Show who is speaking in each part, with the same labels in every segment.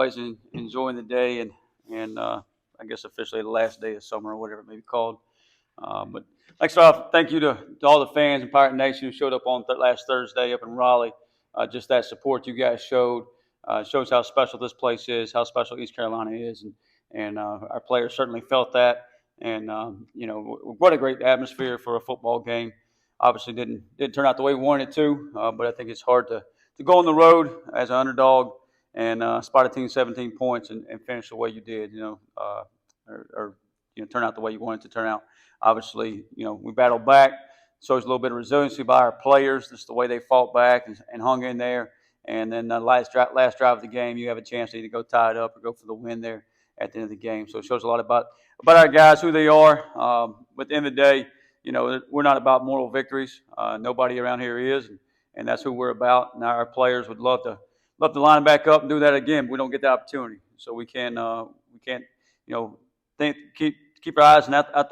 Speaker 1: and enjoying the day and I guess officially the last day of summer or whatever it may be called. But like off, thank you to all the fans and Pirate Nation who showed up on last Thursday up in Raleigh. Just that support you guys showed shows how special this place is, how special East Carolina is, and our players certainly felt that. And what a great atmosphere for a football game. Obviously, didn't turn out the way we wanted it to, but I think it's hard to go on the road as an underdog and spot a team 17 points and finish the way you did. Or turn out the way you wanted to turn out. Obviously, we battled back. Shows a little bit of resiliency by our players, just the way they fought back and hung in there. And then the last drive of the game, you have a chance to either go tie it up or go for the win there at the end of the game. So it shows a lot about our guys, who they are. But at the end of the day, we're not about moral victories. Nobody around here is, and that's who we're about. And our players would love to line back up and do that again. But we don't get the opportunity, so we can't keep our eyes out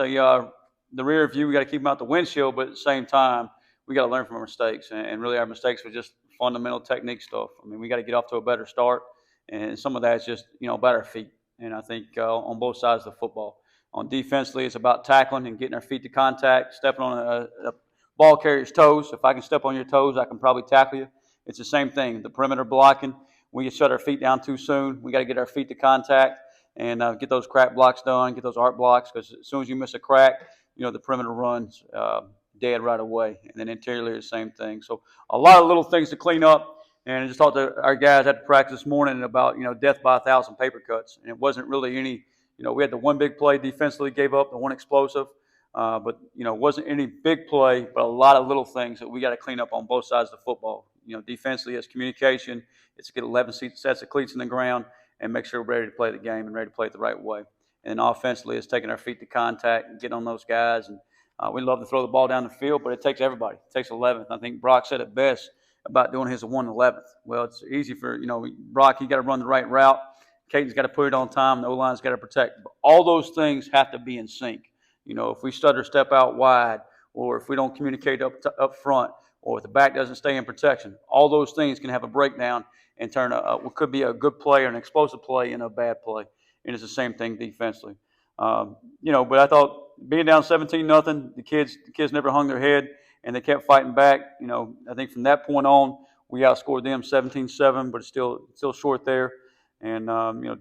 Speaker 1: the rear view. We got to keep them out the windshield, but at the same time, we got to learn from our mistakes. And really, our mistakes were just fundamental technique stuff. I mean, we got to get off to a better start, and some of that is just about our feet. And I think on both sides of the football, on defensively, it's about tackling and getting our feet to contact, stepping on a ball carrier's toes. If I can step on your toes, I can probably tackle you. It's the same thing. The perimeter blocking, we get shut our feet down too soon. We got to get our feet to contact and get those crack blocks done, get those arc blocks, because as soon as you miss a crack, the perimeter runs dead right away. And then interiorly, the same thing. So a lot of little things to clean up. And I just talked to our guys at practice this morning about, death by 1,000 paper cuts. And it wasn't really any, we had the one big play defensively, gave up the one explosive. But it wasn't any big play, but a lot of little things that we got to clean up on both sides of the football. Defensively, it's communication. It's to get 11 sets of cleats in the ground and make sure we're ready to play the game and ready to play it the right way. And offensively, it's taking our feet to contact and getting on those guys. And we love to throw the ball down the field, but it takes everybody. It takes 11th. I think Brock said it best about doing his 1/11th. Well, it's easy for, Brock, you got to run the right route. Caden's got to put it on time. The O-line's got to protect. But all those things have to be in sync. If we stutter step out wide, or if we don't communicate up front, or if the back doesn't stay in protection, all those things can have a breakdown and turn what could be a good play or an explosive play into a bad play. And it's the same thing defensively. But I thought being down 17-0, the kids never hung their head and they kept fighting back. I think from that point on, we outscored them 17-7, but it's still short there. And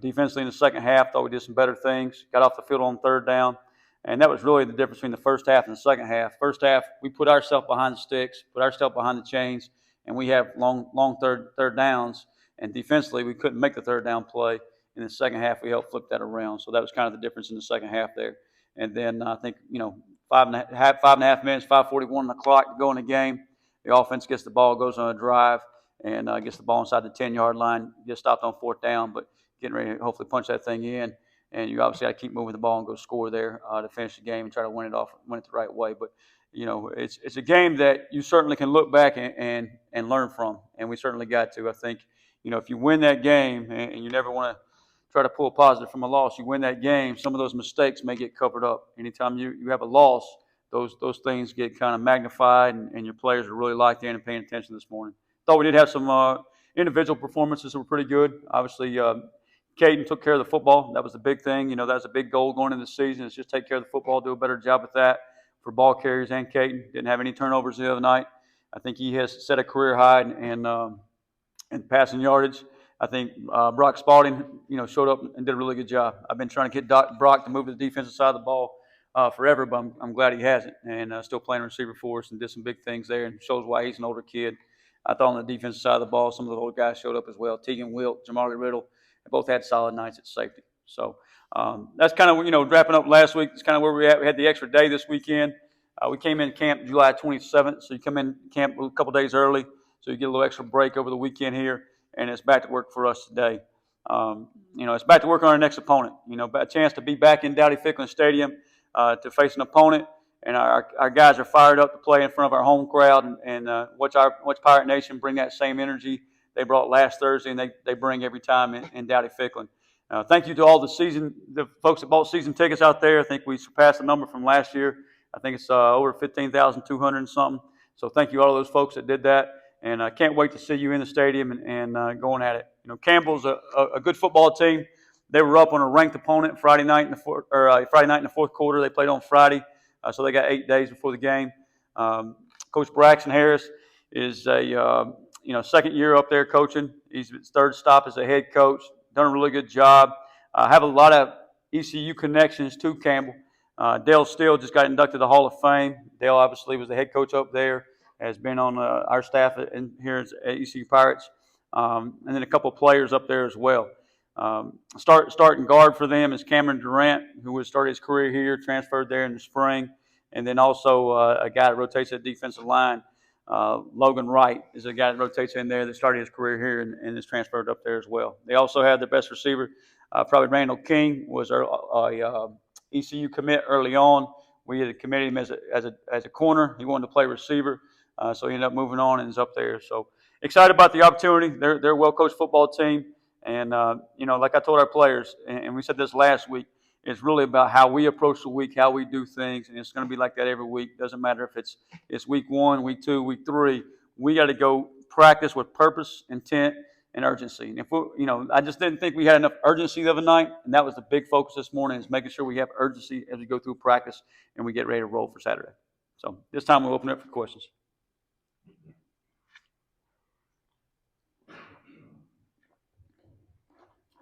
Speaker 1: defensively in the second half, thought we did some better things. Got off the field on third down. And that was really the difference between the first half and the second half. First half, we put ourselves behind the sticks, put ourselves behind the chains, and we have long third downs. And defensively, we couldn't make the third down play. In the second half, we helped flip that around. So that was kind of the difference in the second half there. And then I think, 5.5 minutes, 5:41 on the clock to go in the game. The offense gets the ball, goes on a drive, and gets the ball inside the 10-yard line. Gets stopped on fourth down, but getting ready to hopefully punch that thing in. And you obviously got to keep moving the ball and go score there to finish the game and try to win it the right way. But it's a game that you certainly can look back and learn from, and we certainly got to. I think if you win that game, and you never want to try to pull a positive from a loss, you win that game, some of those mistakes may get covered up. Anytime you have a loss, those things get kind of magnified, and your players are really locked in and paying attention this morning. Thought we did have some individual performances that were pretty good. Obviously. Caden took care of the football. That was the big thing. That was a big goal going into the season, is just take care of the football, do a better job with that for ball carriers and Caden. Didn't have any turnovers the other night. I think he has set a career high in passing yardage. I think Brock Spalding, showed up and did a really good job. I've been trying to get Brock to move to the defensive side of the ball forever, but I'm glad he hasn't, and still playing receiver for us and did some big things there, and shows why he's an older kid. I thought on the defensive side of the ball, some of the old guys showed up as well. Tegan Wilt, Jamali Riddle. Both had solid nights at safety. So that's kind of, wrapping up last week. It's kind of where we're at. We had the extra day this weekend. We came in camp July 27th, so you come in camp a couple days early, so you get a little extra break over the weekend here, and it's back to work for us today. It's back to work on our next opponent. A chance to be back in Dowdy-Ficklin Stadium to face an opponent, and our guys are fired up to play in front of our home crowd and watch Pirate Nation bring that same energy they brought last Thursday, and they bring every time in Dowdy-Ficklin. Thank you to all the folks that bought season tickets out there. I think we surpassed the number from last year. I think it's over 15,200 and something. So thank you all those folks that did that, and I can't wait to see you in the stadium and going at it. Campbell's a good football team. They were up on a ranked opponent Friday night in the fourth quarter. They played on Friday, so they got 8 days before the game. Coach Braxton Harris is a second year up there coaching. He's his third stop as a head coach. Done a really good job. Have a lot of ECU connections to Campbell. Dale Steele just got inducted to the Hall of Fame. Dale obviously was the head coach up there. Has been on our staff here at ECU Pirates, and then a couple of players up there as well. Starting guard for them is Cameron Durant, who has started his career here, transferred there in the spring, and then also a guy that rotates at defensive line. Logan Wright is a guy that rotates in there that started his career here and is transferred up there as well. They also have their best receiver, probably Randall King, was our ECU commit early on. We had committed him as a corner. He wanted to play receiver, so he ended up moving on and is up there. So excited about the opportunity. They're a well-coached football team, and like I told our players, and we said this last week, it's really about how we approach the week, how we do things, and it's going to be like that every week. Doesn't matter if it's week 1, week 2, week 3. We got to go practice with purpose, intent, and urgency. And if I just didn't think we had enough urgency the other night, and that was the big focus this morning, is making sure we have urgency as we go through practice and we get ready to roll for Saturday. So this time we'll open it up for questions.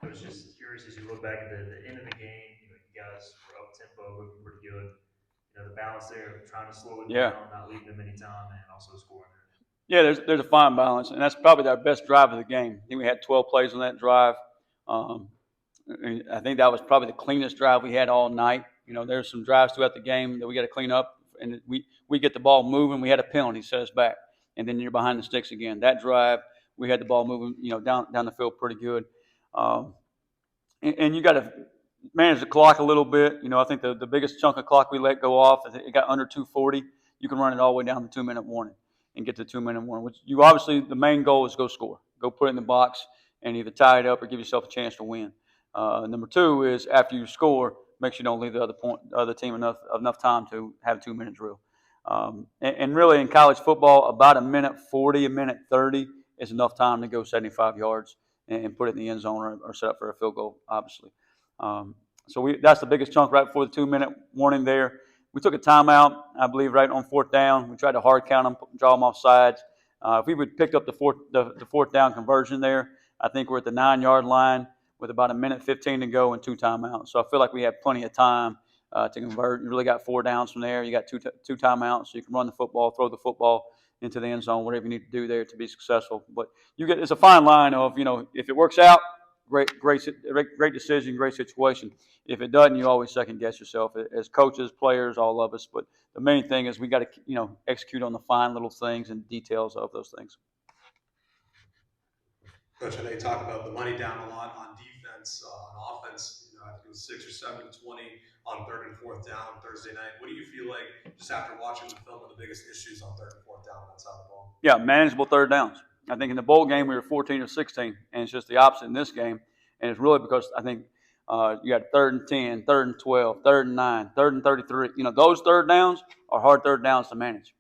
Speaker 2: I was just curious, as you look back at the end of the game, you guys were up tempo, looking pretty good. The balance there of trying to slow it down, not leaving them any time, and also scoring there.
Speaker 1: Yeah, there's a fine balance, and that's probably our best drive of the game. I think we had 12 plays on that drive. I think that was probably the cleanest drive we had all night. There's some drives throughout the game that we got to clean up, and we get the ball moving. We had a penalty set us back, and then you're behind the sticks again. That drive, we had the ball moving, down the field pretty good. And you got to manage the clock a little bit. I think the biggest chunk of clock we let go off, it got under 2:40. You can run it all the way down to 2-minute warning and get to 2-minute warning, which you obviously, the main goal is go score. Go put it in the box and either tie it up or give yourself a chance to win. Number 2 is after you score, make sure you don't leave the other team enough time to have a 2-minute drill. And really in college football, about 1:40, 1:30 is enough time to go 75 yards and put it in the end zone or set up for a field goal, obviously. So that's the biggest chunk right before the 2-minute warning there. We took a timeout, I believe, right on 4th down. We tried to hard count them, draw them off sides. If we would pick up the fourth down conversion there, I think we're at the 9-yard line with about 1:15 to go and 2 timeouts. So I feel like we have plenty of time to convert. You really got 4 downs from there. You got two timeouts, so you can run the football, throw the football into the end zone, whatever you need to do there to be successful. But it's a fine line of, if it works out, great decision, great situation. If it doesn't, you always second guess yourself as coaches, players, all of us. But the main thing is we got to, execute on the fine little things and details of those things.
Speaker 3: Coach, I know you talk about the money down a lot on defense, on offense. I think it was 6 or 7 to 20 on 3rd and 4th down Thursday night. What do you feel like, just after watching the film, are the biggest issues on 3rd and 4th down on that side of the ball?
Speaker 1: Yeah, manageable 3rd downs. I think in the bowl game we were 14 or 16, and it's just the opposite in this game. And it's really because I think you got 3rd and 10, 3rd and 12, 3rd and 9, 3rd and 33. Those 3rd downs are hard 3rd downs to manage.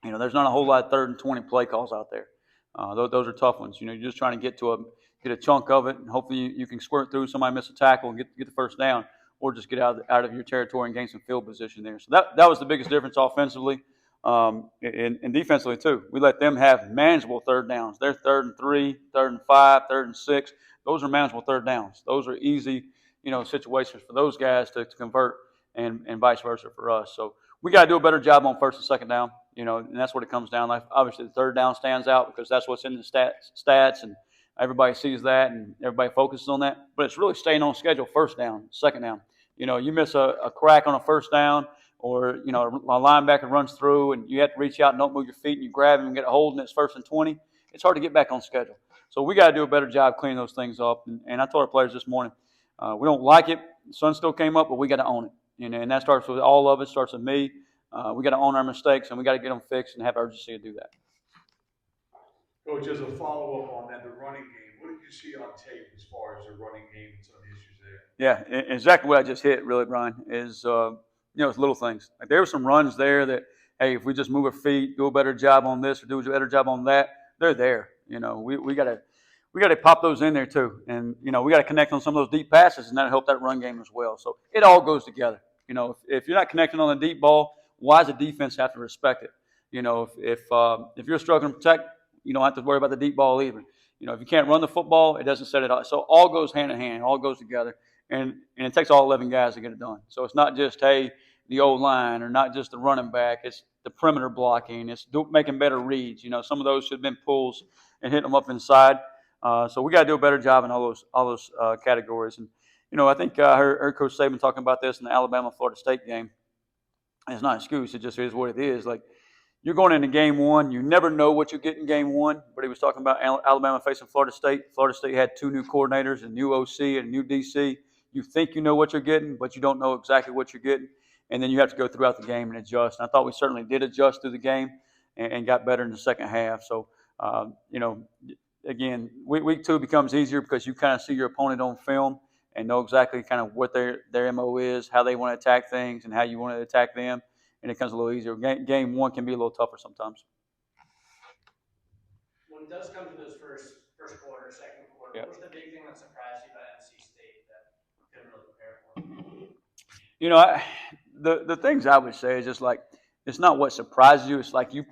Speaker 1: There's not a whole lot of 3rd and 20 play calls out there. Those are tough ones. You're just trying to get a chunk of it, and hopefully you can squirt through. Somebody miss a tackle and get the first down, or just get out of your territory and gain some field position there. So that was the biggest difference offensively, and defensively too. We let them have manageable 3rd downs. They're 3rd and 3, 3rd and 5, 3rd and 6. Those are manageable 3rd downs. Those are easy, situations for those guys to convert, and vice versa for us. So we got to do a better job on 1st and 2nd down. And that's what it comes down. Like, obviously, the 3rd down stands out because that's what's in the stats, and everybody sees that, and everybody focuses on that. But it's really staying on schedule 1st down, 2nd down. You miss a crack on a 1st down, or a linebacker runs through, and you have to reach out and don't move your feet, and you grab him and get a hold, and it's 1st and 20. It's hard to get back on schedule. So we got to do a better job cleaning those things up. And I told our players this morning, we don't like it. The sun still came up, but we got to own it. And that starts with all of it. Starts with me. We got to own our mistakes, and we got to get them fixed and have urgency to do that.
Speaker 4: Coach, as a follow-up on that, the running game, what did you see on tape as far as the running game and some of the issues there?
Speaker 1: Yeah, exactly what I just hit, really, Brian, is, it's little things. Like, there were some runs there that, hey, if we just move our feet, do a better job on this or do a better job on that, they're there. We got to we got to pop those in there too. And, we got to connect on some of those deep passes, and that'll help that run game as well. So it all goes together. If you're not connecting on the deep ball, why does the defense have to respect it? If you're struggling to protect, you don't have to worry about the deep ball either. If you can't run the football, it doesn't set it up. So all goes hand in hand, all goes together. And it takes all 11 guys to get it done. So it's not just, hey, the old line, or not just the running back. It's the perimeter blocking. It's making better reads. Some of those should have been pulls and hitting them up inside. So we got to do a better job in all those categories. And I think I heard Coach Saban talking about this in the Alabama-Florida State game. And it's not an excuse. It just is what it is. Like, you're going into game one. You never know what you get in game one. But he was talking about Alabama facing Florida State. Florida State had 2 new coordinators, a new OC and a new DC. You think you know what you're getting, but you don't know exactly what you're getting. And then you have to go throughout the game and adjust. And I thought we certainly did adjust through the game and got better in the second half. So, again, week 2 becomes easier because you kind of see your opponent on film and know exactly kind of what their MO is, how they want to attack things, and how you want to attack them. And it becomes a little easier. Game 1 can be a little tougher sometimes.
Speaker 5: When it does come to those first quarter, second quarter,
Speaker 1: Yep.
Speaker 5: what was the big thing that surprised you about NC State that you couldn't really prepare for?
Speaker 1: The things I would say is just like, it's not what surprises you. It's like you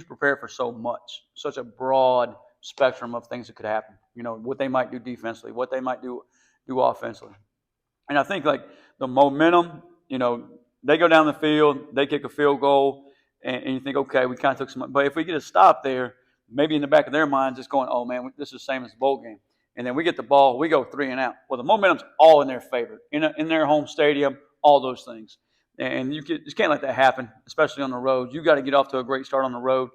Speaker 1: prepare for so much, such a broad spectrum of things that could happen. What they might do defensively, what they might do offensively. And I think like the momentum, they go down the field, they kick a field goal, and you think, okay, we kind of took some. But if we get a stop there, maybe in the back of their mind, just going, oh man, this is the same as the bowl game. And then we get the ball, we go 3 and out. Well, the momentum's all in their favor, in their home stadium, all those things. And you just can't let that happen, especially on the road. You got to get off to a great start on the road.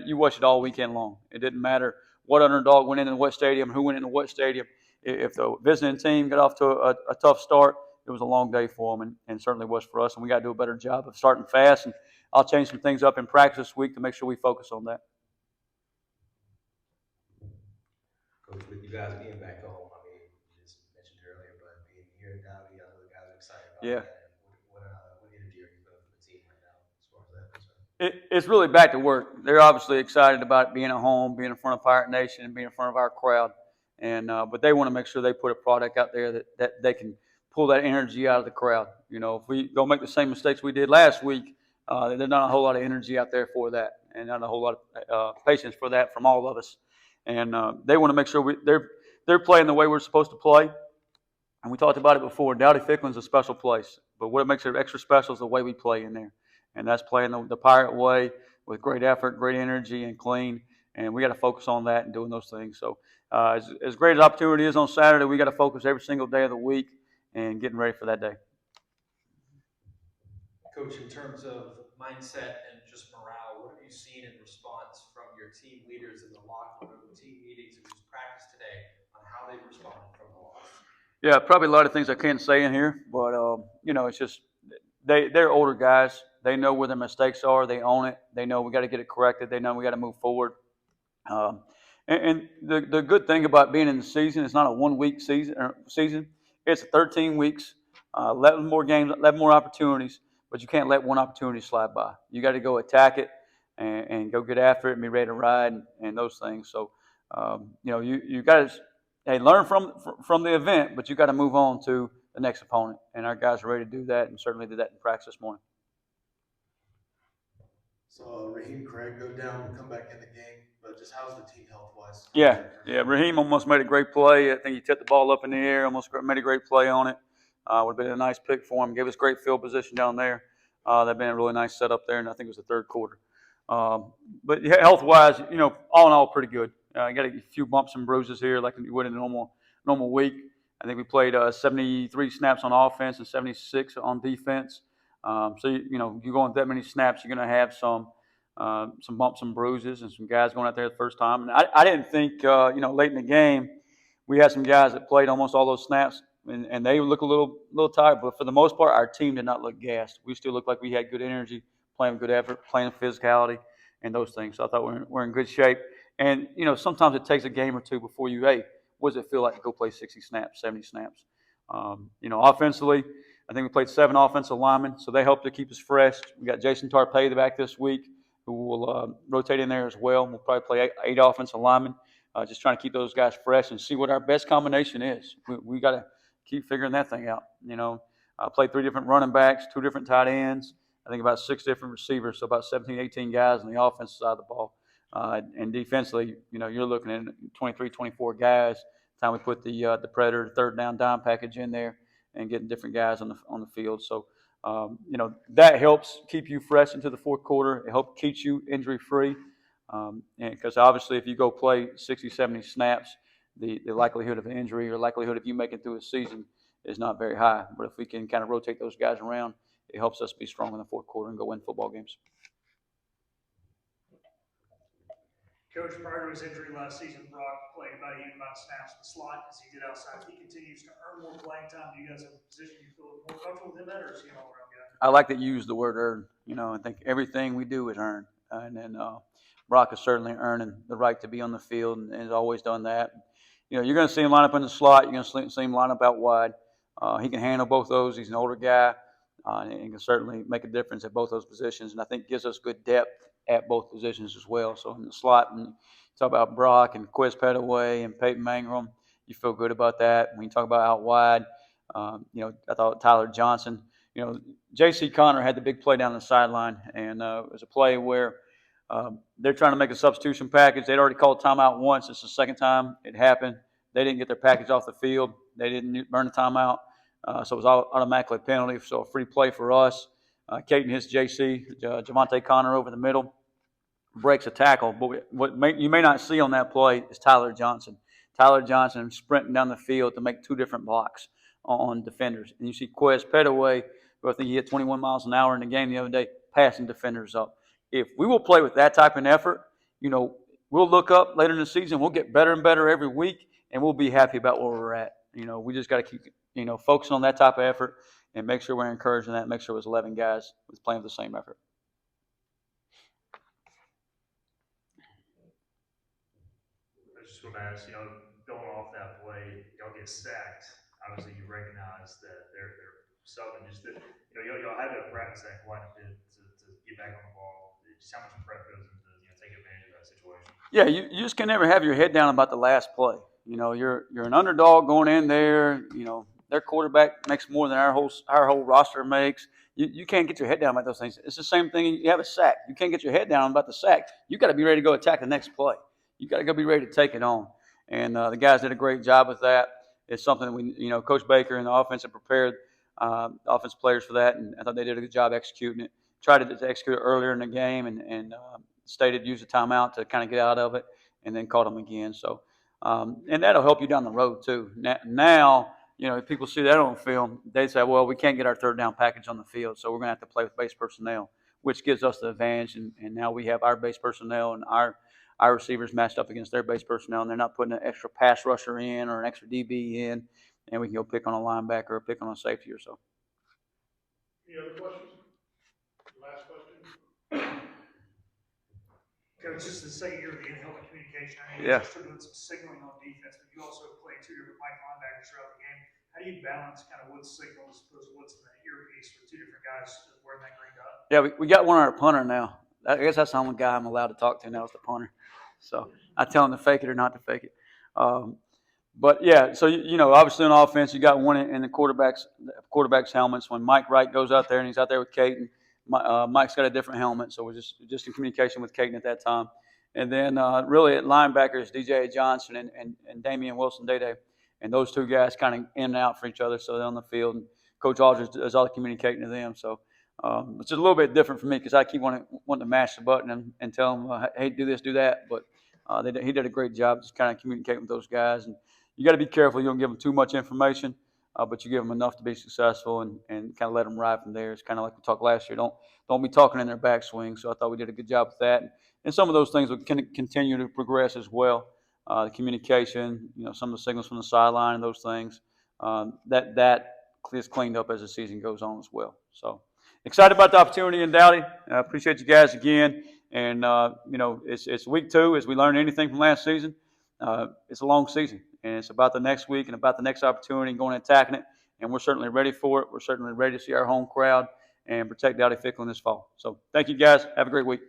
Speaker 1: You watch it all weekend long. It didn't matter what underdog went in what stadium, who went into what stadium. If the visiting team got off to a tough start, it was a long day for them, and certainly was for us. And we got to do a better job of starting fast. And I'll change some things up in practice this week to make sure we focus on that.
Speaker 6: Coach, with you guys being back home, I mean, you just mentioned it earlier, but being here in Dowdy, I know the guys are excited about
Speaker 1: Yeah.
Speaker 6: that. What energy are you feeling from the team right now as far as that concerned?
Speaker 1: It's really back to work. They're obviously excited about being at home, being in front of Pirate Nation, and being in front of our crowd. And but they want to make sure they put a product out there that they can pull that energy out of the crowd. If we don't make the same mistakes we did last week, there's not a whole lot of energy out there for that, and not a whole lot of patience for that from all of us. And they want to make sure they're playing the way we're supposed to play. And we talked about it before. Dowdy-Ficklen's a special place, but what makes it extra special is the way we play in there, and that's playing the Pirate way with great effort, great energy, and clean. And we got to focus on that and doing those things. So as great as opportunity is on Saturday, we got to focus every single day of the week and getting ready for that day.
Speaker 7: Coach, in terms of mindset and just morale, what have you seen in response from your team leaders in the locker room, team meetings, and just practice today on how they've responded from the loss?
Speaker 1: Yeah, probably a lot of things I can't say in here, but it's just they're older guys. They know where their mistakes are. They own it. They know we got to get it corrected. They know we got to move forward. And the good thing about being in the season, it's not a 1-week season. It's 13 weeks, 11 more games, 11 more opportunities, but you can't let one opportunity slide by. You got to go attack it and go get after it and be ready to ride and those things. So, you got to learn from the event, but you got to move on to the next opponent. And our guys are ready to do that, and certainly did that in practice this morning.
Speaker 3: So Raheem Craig go down and come back in the game, but just how's the team health-wise?
Speaker 1: Yeah. Raheem almost made a great play. I think he tipped the ball up in the air, almost made a great play on it. Would have been a nice pick for him. Gave us great field position down there. That'd been a really nice setup there, and I think it was the third quarter. But health-wise, all in all, pretty good. I got a few bumps and bruises here, like you would in a normal week. I think we played 73 snaps on offense and 76 on defense. So you go on that many snaps, you're going to have some bumps and bruises, and some guys going out there the first time. And I didn't think late in the game we had some guys that played almost all those snaps, and they look a little tired. But for the most part, our team did not look gassed. We still looked like we had good energy, playing good effort, playing physicality, and those things. So I thought we're in good shape. And sometimes it takes a game or two before what does it feel like to go play 60 snaps, 70 snaps? Offensively, I think we played 7 offensive linemen, so they helped to keep us fresh. We got Jason Tarpey back this week, who will rotate in there as well. We'll probably play 8 offensive linemen. just trying to keep those guys fresh and see what our best combination is. We got to keep figuring that thing out. I played 3 different running backs, 2 different tight ends, I think about 6 different receivers, so about 17, 18 guys on the offensive side of the ball. And defensively, you're looking at 23, 24 guys. Time we put the Predator third down dime package in there and getting different guys on the field. So, that helps keep you fresh into the fourth quarter. It helps keep you injury free. And because obviously, if you go play 60, 70 snaps, the likelihood of an injury or likelihood of you making through a season is not very high. But if we can kind of rotate those guys around, it helps us be strong in the fourth quarter and go win football games.
Speaker 2: Coach, prior to his injury last season, Brock played about an even amount of snaps in the slot as he did outside. He continues to earn more playing time. Do you guys have a position you feel more comfortable with him at, or is he an all-around guy?
Speaker 1: I like that you use the word earn. I think everything we do is earned. And then Brock is certainly earning the right to be on the field and has always done that. You're going to see him line up in the slot. You're going to see him line up out wide. He can handle both those. He's an older guy. And he can certainly make a difference at both those positions. And I think gives us good depth at both positions as well. So in the slot, and you talk about Brock and Quiz Petaway and Peyton Mangrum, you feel good about that. When you talk about out wide, I thought Tyler Johnson, J.C. Connor had the big play down the sideline, and it was a play where they're trying to make a substitution package. They'd already called timeout once. It's the second time it happened. They didn't get their package off the field. They didn't burn the timeout. So it was automatically a penalty, so a free play for us. Caden hits J.C., Javante Connor over the middle, breaks a tackle. But what you may not see on that play is Tyler Johnson. Tyler Johnson sprinting down the field to make 2 different blocks on defenders. And you see Quez Petaway, who I think he hit 21 miles an hour in the game the other day, passing defenders up. If we will play with that type of effort, we'll look up later in the season. We'll get better and better every week, and we'll be happy about where we're at. We just got to keep focusing on that type of effort and make sure we're encouraging that, make sure it was 11 guys was playing with the same effort.
Speaker 2: I was just going to ask, going off that play, y'all get sacked. Obviously, you recognize that they're subbing. Just that, y'all had to practice that quite a bit to get back on the ball. Just how much prep goes into taking advantage of that situation?
Speaker 1: Yeah, you just can never have your head down about the last play. You're an underdog going in there. Their quarterback makes more than our whole roster makes. You can't get your head down about those things. It's the same thing. You have a sack. You can't get your head down about the sack. You got to be ready to go attack the next play. You got to go be ready to take it on. And the guys did a great job with that. It's something that we, Coach Baker and the offense have prepared offensive players for that, and I thought they did a good job executing it. Tried to execute it earlier in the game, and stated use a timeout to kind of get out of it, and then caught them again. So, and that'll help you down the road too. Now, if people see that on film, they say, well, we can't get our third down package on the field, so we're going to have to play with base personnel, which gives us the advantage. And now we have our base personnel and our receivers matched up against their base personnel, and they're not putting an extra pass rusher in or an extra DB in, and we can go pick on a linebacker or pick on a safety or so.
Speaker 4: Any other questions? Last question.
Speaker 2: Coach, this is the second year of the in-helmet communication. I know
Speaker 1: Yeah.
Speaker 2: you started doing some signaling on defense, but you also played 2 different Mike linebackers throughout the game. How do you balance kind of what's signal as opposed to what's in the earpiece with 2 different guys wearing that green dot?
Speaker 1: Yeah, we got one on our punter now. I guess that's the only guy I'm allowed to talk to now is the punter. So I tell him to fake it or not to fake it. But yeah, so obviously on offense, you got one in the quarterback's helmets. When Mike Wright goes out there and he's out there with Caden, Mike's got a different helmet, so we're just in communication with Caden at that time. And then really at linebackers, DJ Johnson and Damian Wilson Day, and those 2 guys kind of in and out for each other, so they're on the field. And Coach Aldridge does all the communicating to them. So it's just a little bit different for me because I keep wanting to mash the button and tell them, hey, do this, do that. But he did a great job just kind of communicating with those guys. And you got to be careful. You don't give them too much information, but you give them enough to be successful and kind of let them ride from there. It's kind of like we talked last year. Don't be talking in their backswing. So I thought we did a good job with that. And some of those things will continue to progress as well. The communication, some of the signals from the sideline and those things, that is cleaned up as the season goes on as well. So excited about the opportunity in Dowdy. I appreciate you guys again. And, it's week 2. As we learn anything from last season, it's a long season. And it's about the next week and about the next opportunity and going and attacking it. And we're certainly ready for it. We're certainly ready to see our home crowd and protect Dowdy Ficklen this fall. So thank you, guys. Have a great week.